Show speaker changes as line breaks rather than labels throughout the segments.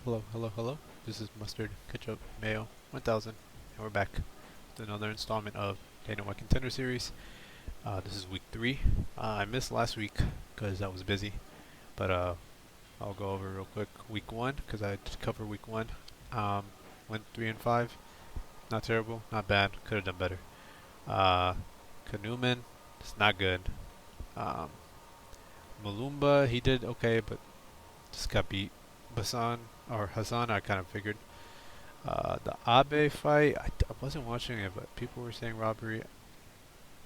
Hello, hello, hello. This is Mustardketchupmayo 1000, and we're back with another installment of Dana White Contender series. This is week 3. I missed last week because I was busy, but I'll go over real quick week 1 because I did cover week 1. Went 3 and 5. Not terrible, not bad. Could have done better. Kanuman, it's not good. Um, Malumba, he did okay, but just got beat. Hassan, I kind of figured. The Abe fight, I wasn't watching it, but people were saying robbery.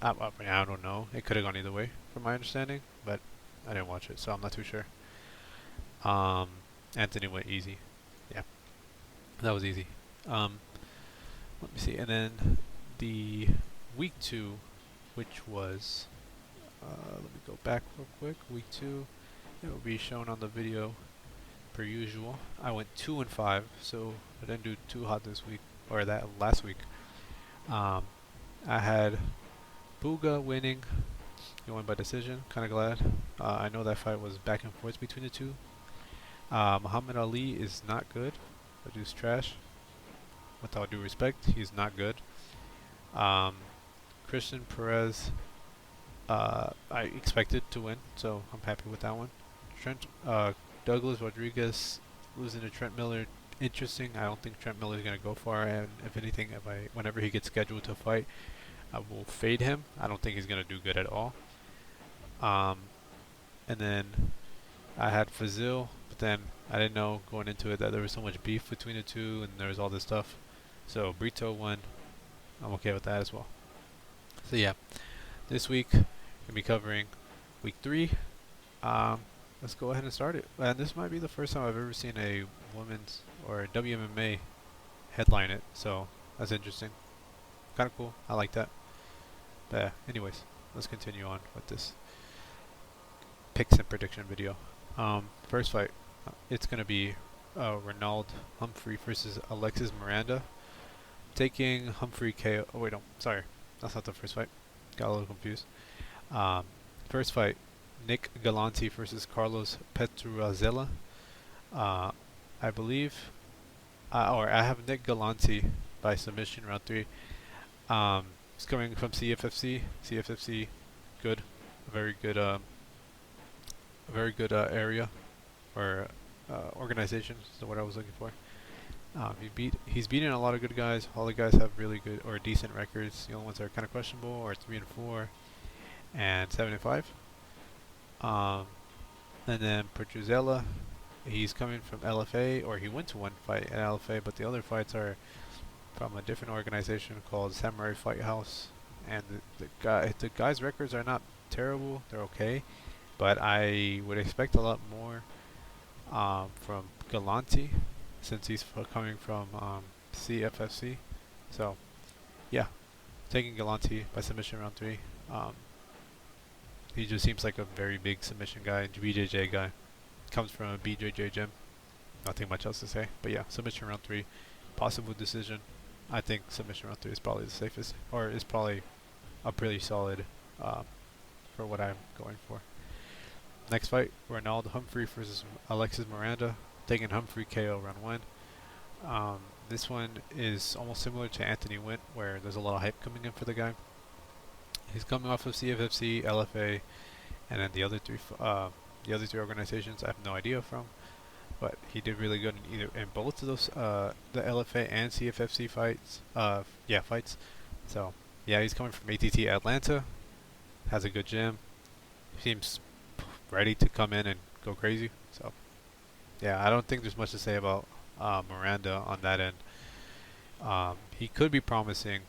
I don't know. It could have gone either way, from my understanding, but I didn't watch it, so I'm not too sure. Um, Anthony went easy. Yeah, that was easy. Um, Let me see. And then the week 2, which was, let me go back real quick. Week 2, it will be shown on the video per usual. I went 2 and 5, so I didn't do too hot this week, or that last week. Um, I had Booga winning. He won by decision. Kind of glad. I know that fight was back and forth between the two. Muhammad Ali is not good. That dude's trash. With all due respect, he's not good. Um, Christian Perez, I expected to win, so I'm happy with that one. Douglas Rodriguez losing to Trent Miller, interesting. I don't think Trent Miller is going to go far, and if anything, whenever he gets scheduled to fight, I will fade him. I don't think he's going to do good at all. And then I had Fazil, but then I didn't know going into it that there was so much beef between the two, and there was all this stuff. So Brito won. I'm okay with that as well. So yeah, this week we'll be covering week 3. Let's go ahead and start it. And this might be the first time I've ever seen a women's or WMMA headline it, so that's interesting. Kind of cool. I like that. But yeah, anyways, let's continue on with this picks and prediction video. First fight, it's gonna be Ronald Humphrey versus Alexis Miranda. Taking Humphrey KO. Oh wait, no, sorry, that's not the first fight. Got a little confused. First fight, Nick Galanti versus Carlos Petruzella. I believe, or I have Nick Galanti by submission round 3. He's coming from CFFC. CFFC, good, a very good area or organization. Is what I was looking for. He's beaten a lot of good guys. All the guys have really good or decent records. The only ones that are kind of questionable are 3 and 4 and 7 and 5. And then Petruzella, he's coming from LFA, or he went to one fight at LFA, but the other fights are from a different organization called Samurai Fight House. And the guys' records are not terrible; they're okay, but I would expect a lot more from Galanti, since he's coming from CFFC. So, yeah, taking Galanti by submission round 3. He just seems like a very big submission guy, BJJ guy. Comes from a BJJ gym. Nothing much else to say. But yeah, submission round 3. Possible decision. I think submission round 3 is probably the safest, or is probably a pretty solid for what I'm going for. Next fight, Ronald Humphrey versus Alexis Miranda. Taking Humphrey KO round 1. This one is almost similar to Anthony Wint, where there's a lot of hype coming in for the guy. He's coming off of CFFC, LFA, and then the other three organizations I have no idea from, but he did really good in both of those, the LFA and CFFC fights. Fights. So yeah, he's coming from ATT Atlanta, has a good gym, seems ready to come in and go crazy. So yeah, I don't think there's much to say about Miranda on that end. He could be promising,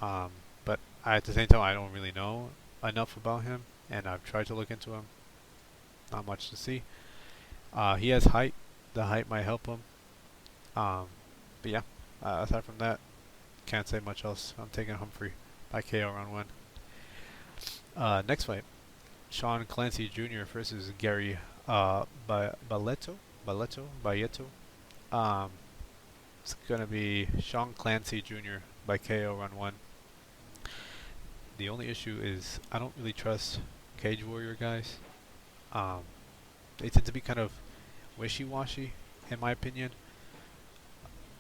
but at the same time, I don't really know enough about him, and I've tried to look into him. Not much to see. He has height. The height might help him. But yeah, aside from that, can't say much else. I'm taking Humphrey by KO round 1. Next fight, Sean Clancy Jr. versus Gary Bayeto. It's gonna be Sean Clancy Jr. by KO round 1. The only issue is I don't really trust Cage Warrior guys. They tend to be kind of wishy-washy, in my opinion.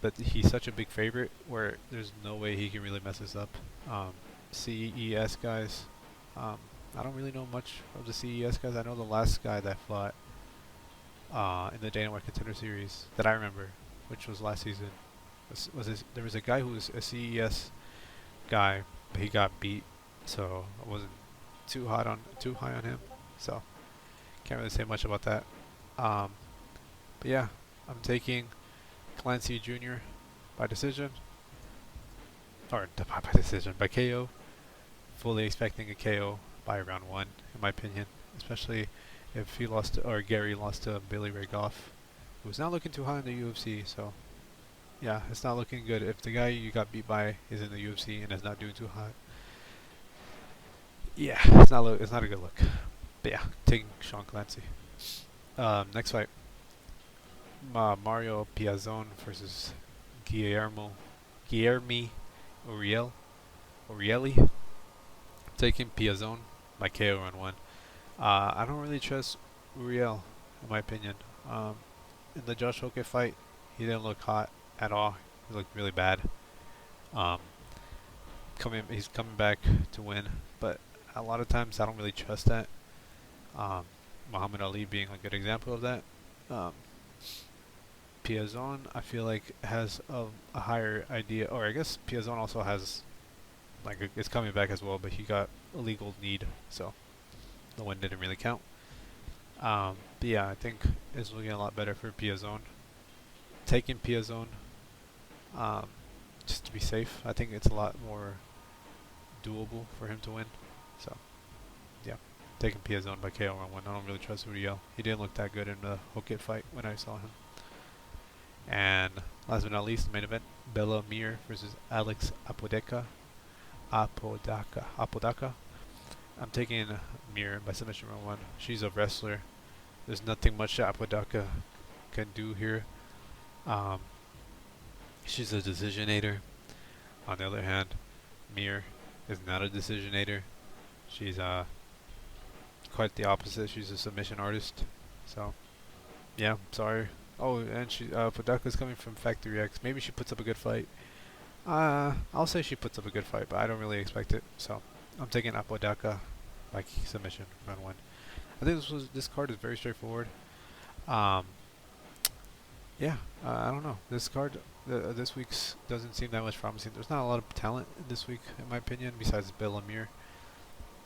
but he's such a big favorite where there's no way he can really mess this up. Um, CES guys, um, I don't really know much of the CES guys. I know the last guy that fought in the Dana White Contender Series that I remember, which was last season, there was a guy who was a CES guy, but he got beat, so I wasn't too high on him. So can't really say much about that. Um, but yeah, I'm taking Clancy Jr. by decision, or by decision, by KO. Fully expecting a KO by round 1, in my opinion, especially if he lost or Gary lost to Billy Ray Goff, who's not looking too high in the UFC. So yeah, it's not looking good. If the guy you got beat by is in the UFC and is not doing too hot, yeah, it's not a good look. But yeah, taking Sean Clancy. Next fight, Mario Piazon versus Guillermi Urieli. Taking Piazon by KO on 1. I don't really trust Uriel, in my opinion. In the Josh Hoke fight, he didn't look hot at all. He looked really bad. Um, he's coming back to win, but a lot of times I don't really trust that. Muhammad Ali being a good example of that. Um, Piazon, I feel like has a higher idea, or I guess Piazon also has is coming back as well, but he got a legal need, so the win didn't really count. But yeah, I think it's looking a lot better for Piazon. Taking Piazon, just to be safe. I think it's a lot more doable for him to win. So yeah, taking Piazon by KO on 1. I don't really trust Uriel. He didn't look that good in the Hoke fight when I saw him. And last but not least, the main event, Bella Mir versus Alex Apodaca. I'm taking Mir by submission round 1. She's a wrestler. There's nothing much that Apodaca can do here. She's a decisionator. On the other hand, Mir is not a decisionator. She's quite the opposite. She's a submission artist. So yeah, sorry. Oh, and Apodaca's coming from Factory X. Maybe she puts up a good fight. I'll say she puts up a good fight, but I don't really expect it. So I'm taking Apodaca by submission round 1. I think this card is very straightforward. Yeah, I don't know. This card this week's doesn't seem that much promising. There's not a lot of talent this week, in my opinion, besides Bill Amir.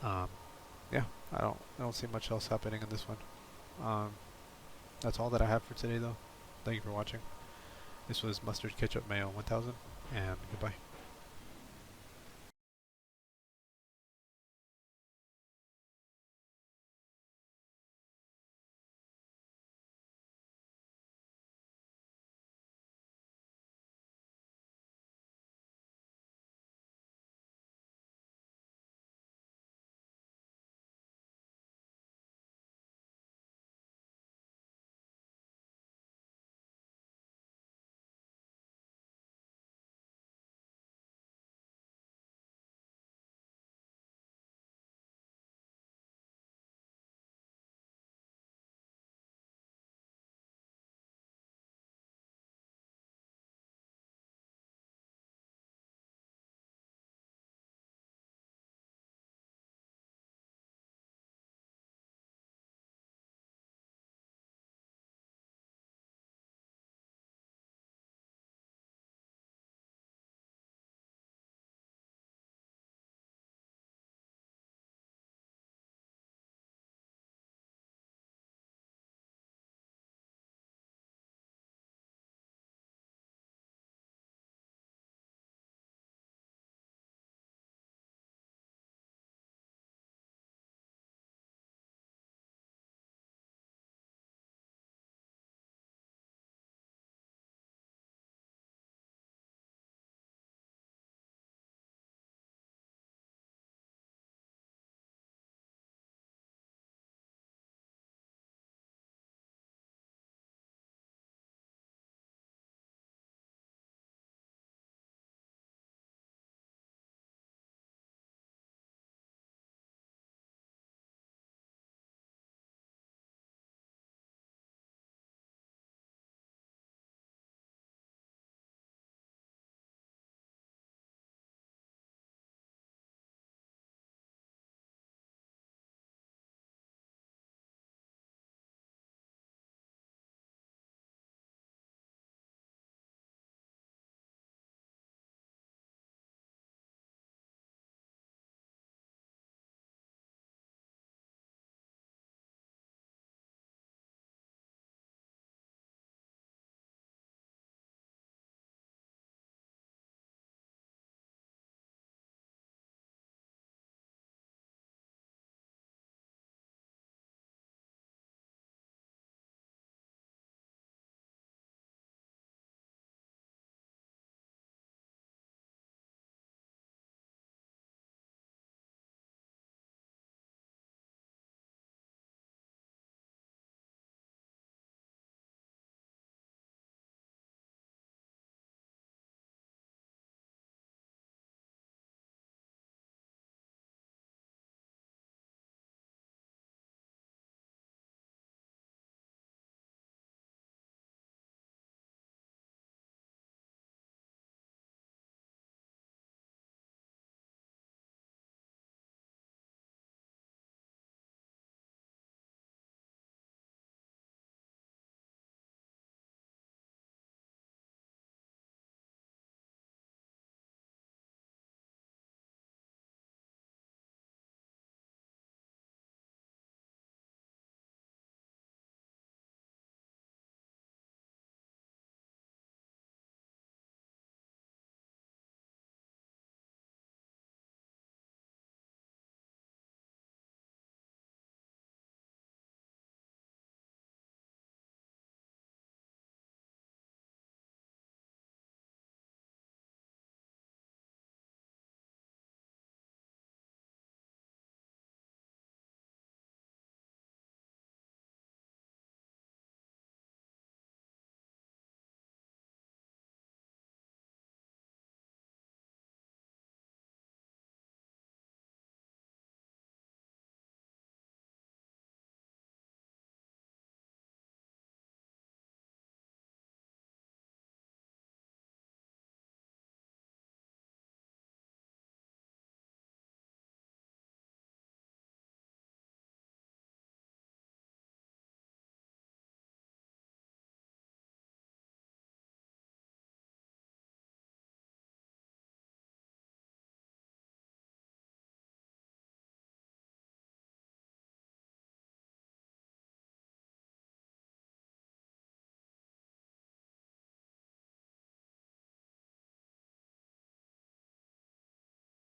Yeah, I don't see much else happening in this one. That's all that I have for today, though. Thank you for watching. This was Mustard Ketchup Mayo 1000, and goodbye.